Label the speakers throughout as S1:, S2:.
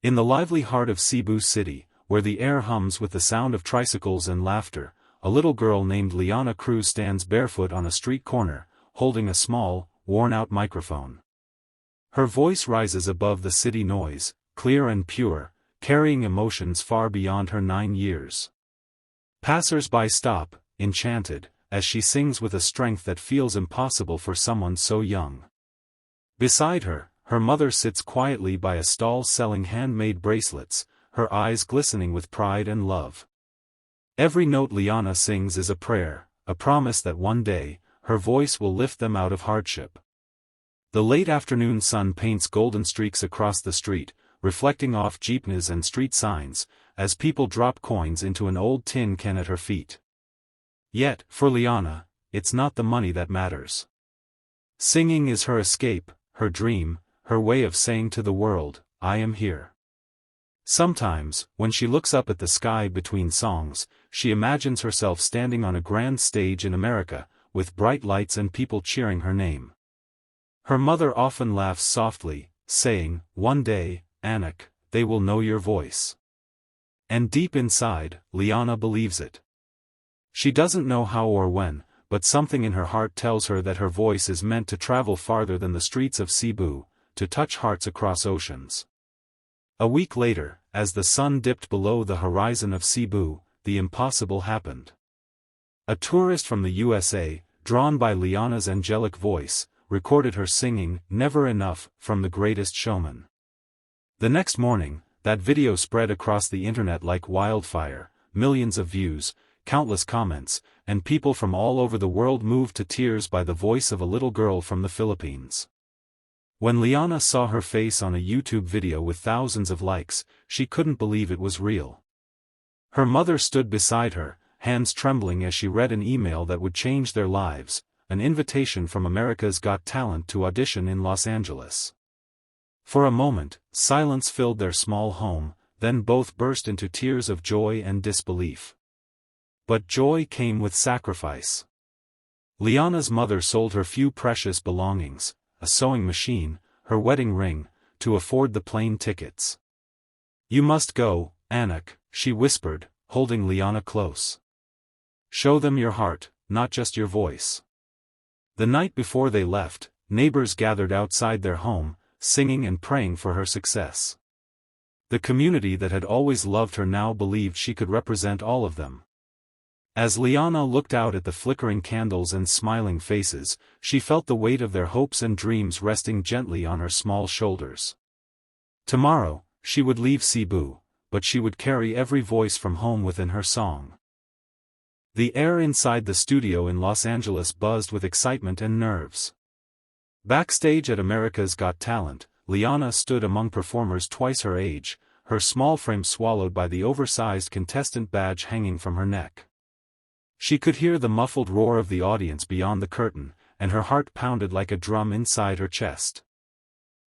S1: In the lively heart of Cebu City, where the air hums with the sound of tricycles and laughter, a little girl named Liana Cruz stands barefoot on a street corner, holding a small, worn-out microphone. Her voice rises above the city noise, clear and pure, carrying emotions far beyond her 9 years. Passers-by stop, enchanted, as she sings with a strength that feels impossible for someone so young. Beside her, her mother sits quietly by a stall selling handmade bracelets, her eyes glistening with pride and love. Every note Liana sings is a prayer, a promise that one day, her voice will lift them out of hardship. The late afternoon sun paints golden streaks across the street, reflecting off jeepneys and street signs, as people drop coins into an old tin can at her feet. Yet, for Liana, it's not the money that matters. Singing is her escape, her dream, her way of saying to the world, I am here. Sometimes, when she looks up at the sky between songs, she imagines herself standing on a grand stage in America, with bright lights and people cheering her name. Her mother often laughs softly, saying, one day, Anak, they will know your voice. And deep inside, Liana believes it. She doesn't know how or when, but something in her heart tells her that her voice is meant to travel farther than the streets of Cebu, to touch hearts across oceans. A week later, as the sun dipped below the horizon of Cebu, the impossible happened. A tourist from the USA, drawn by Liana's angelic voice, recorded her singing Never Enough from The Greatest Showman. The next morning, that video spread across the internet like wildfire, millions of views, countless comments, and people from all over the world moved to tears by the voice of a little girl from the Philippines. When Liana saw her face on a YouTube video with thousands of likes, she couldn't believe it was real. Her mother stood beside her, hands trembling as she read an email that would change their lives, an invitation from America's Got Talent to audition in Los Angeles. For a moment, silence filled their small home, then both burst into tears of joy and disbelief. But joy came with sacrifice. Liana's mother sold her few precious belongings, a sewing machine, her wedding ring, to afford the plane tickets. You must go, Anak, she whispered, holding Liana close. Show them your heart, not just your voice. The night before they left, neighbors gathered outside their home, singing and praying for her success. The community that had always loved her now believed she could represent all of them. As Liana looked out at the flickering candles and smiling faces, she felt the weight of their hopes and dreams resting gently on her small shoulders. Tomorrow, she would leave Cebu, but she would carry every voice from home within her song. The air inside the studio in Los Angeles buzzed with excitement and nerves. Backstage at America's Got Talent, Liana stood among performers twice her age, her small frame swallowed by the oversized contestant badge hanging from her neck. She could hear the muffled roar of the audience beyond the curtain, and her heart pounded like a drum inside her chest.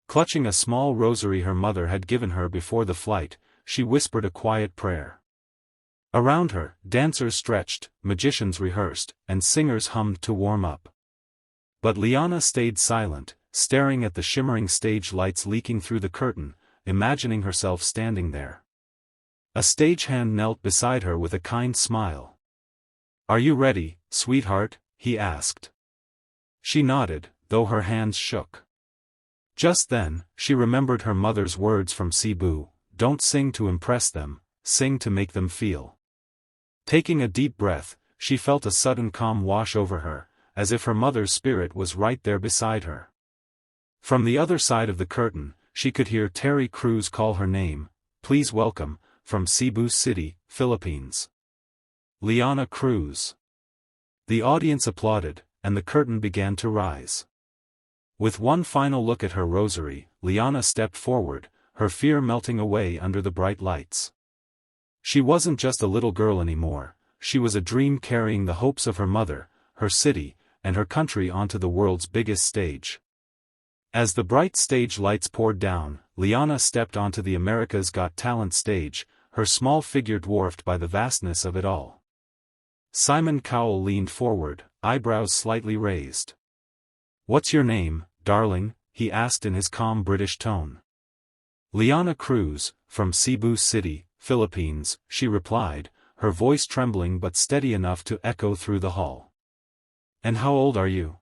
S1: Clutching a small rosary her mother had given her before the flight, she whispered a quiet prayer. Around her, dancers stretched, magicians rehearsed, and singers hummed to warm up. But Liana stayed silent, staring at the shimmering stage lights leaking through the curtain, imagining herself standing there. A stagehand knelt beside her with a kind smile. Are you ready, sweetheart? He asked. She nodded, though her hands shook. Just then, she remembered her mother's words from Cebu, don't sing to impress them, sing to make them feel. Taking a deep breath, she felt a sudden calm wash over her, as if her mother's spirit was right there beside her. From the other side of the curtain, she could hear Terry Cruz call her name, please welcome, from Cebu City, Philippines. Liana Cruz. The audience applauded, and the curtain began to rise. With one final look at her rosary, Liana stepped forward, her fear melting away under the bright lights. She wasn't just a little girl anymore, she was a dream carrying the hopes of her mother, her city, and her country onto the world's biggest stage. As the bright stage lights poured down, Liana stepped onto the America's Got Talent stage, her small figure dwarfed by the vastness of it all. Simon Cowell leaned forward, eyebrows slightly raised. What's your name, darling? He asked in his calm British tone. Liana Cruz, from Cebu City, Philippines, she replied, her voice trembling but steady enough to echo through the hall. And how old are you?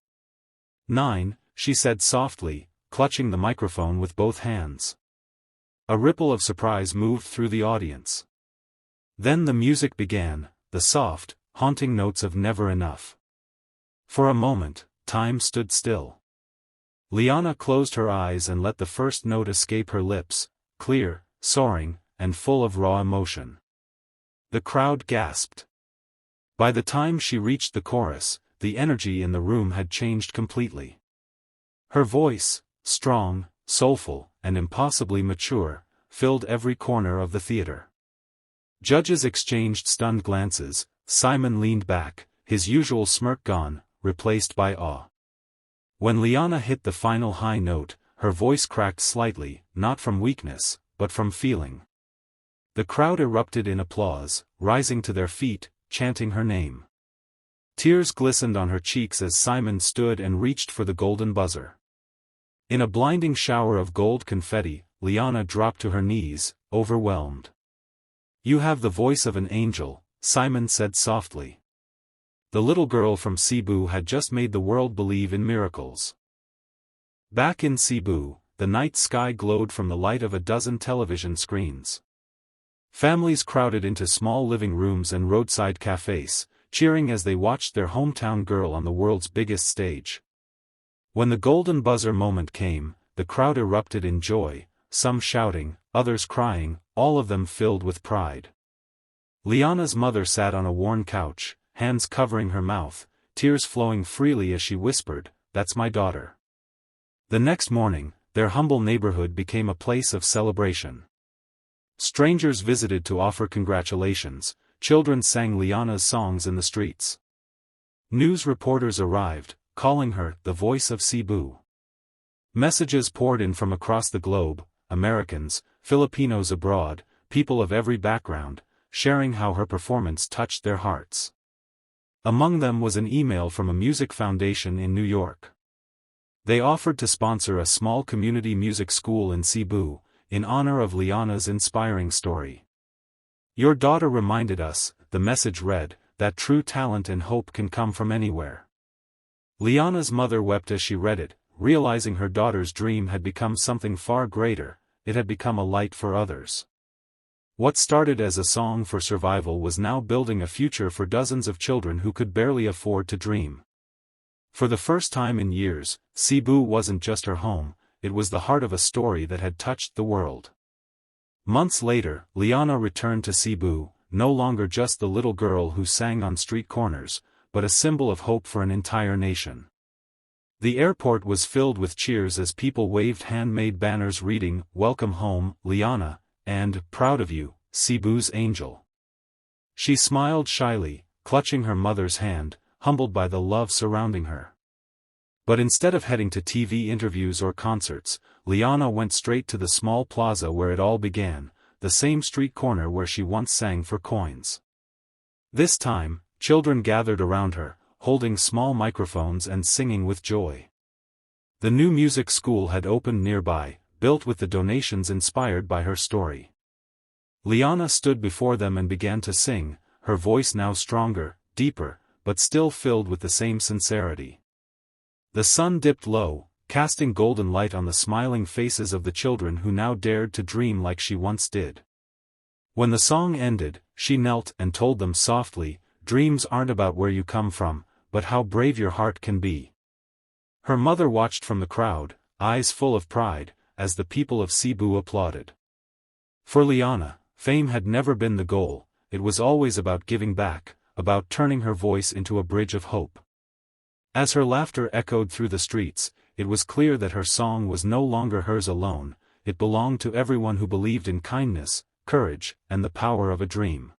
S1: 9, she said softly, clutching the microphone with both hands. A ripple of surprise moved through the audience. Then the music began, the soft, haunting notes of Never Enough. For a moment, time stood still. Liana closed her eyes and let the first note escape her lips, clear, soaring, and full of raw emotion. The crowd gasped. By the time she reached the chorus, the energy in the room had changed completely. Her voice, strong, soulful, and impossibly mature, filled every corner of the theater. Judges exchanged stunned glances. Simon leaned back, his usual smirk gone, replaced by awe. When Liana hit the final high note, her voice cracked slightly, not from weakness, but from feeling. The crowd erupted in applause, rising to their feet, chanting her name. Tears glistened on her cheeks as Simon stood and reached for the golden buzzer. In a blinding shower of gold confetti, Liana dropped to her knees, overwhelmed. "You have the voice of an angel," Simon said softly. The little girl from Cebu had just made the world believe in miracles. Back in Cebu, the night sky glowed from the light of a dozen television screens. Families crowded into small living rooms and roadside cafes, cheering as they watched their hometown girl on the world's biggest stage. When the golden buzzer moment came, the crowd erupted in joy, some shouting, others crying, all of them filled with pride. Liana's mother sat on a worn couch, hands covering her mouth, tears flowing freely as she whispered, "That's my daughter." The next morning, their humble neighborhood became a place of celebration. Strangers visited to offer congratulations, children sang Liana's songs in the streets. News reporters arrived, calling her the voice of Cebu. Messages poured in from across the globe, Americans, Filipinos abroad, people of every background, sharing how her performance touched their hearts. Among them was an email from a music foundation in New York. They offered to sponsor a small community music school in Cebu, in honor of Liana's inspiring story. "Your daughter reminded us," the message read, "that true talent and hope can come from anywhere." Liana's mother wept as she read it, realizing her daughter's dream had become something far greater, it had become a light for others. What started as a song for survival was now building a future for dozens of children who could barely afford to dream. For the first time in years, Cebu wasn't just her home, it was the heart of a story that had touched the world. Months later, Liana returned to Cebu, no longer just the little girl who sang on street corners, but a symbol of hope for an entire nation. The airport was filled with cheers as people waved handmade banners reading, "Welcome home, Liana," and "Proud of you, Cebu's angel." She smiled shyly, clutching her mother's hand, humbled by the love surrounding her. But instead of heading to TV interviews or concerts, Liana went straight to the small plaza where it all began, the same street corner where she once sang for coins. This time, children gathered around her, holding small microphones and singing with joy. The new music school had opened nearby, built with the donations inspired by her story. Liana stood before them and began to sing, her voice now stronger, deeper, but still filled with the same sincerity. The sun dipped low, casting golden light on the smiling faces of the children who now dared to dream like she once did. When the song ended, she knelt and told them softly, "Dreams aren't about where you come from, but how brave your heart can be." Her mother watched from the crowd, eyes full of pride, as the people of Cebu applauded. For Liana, fame had never been the goal, it was always about giving back, about turning her voice into a bridge of hope. As her laughter echoed through the streets, it was clear that her song was no longer hers alone, it belonged to everyone who believed in kindness, courage, and the power of a dream.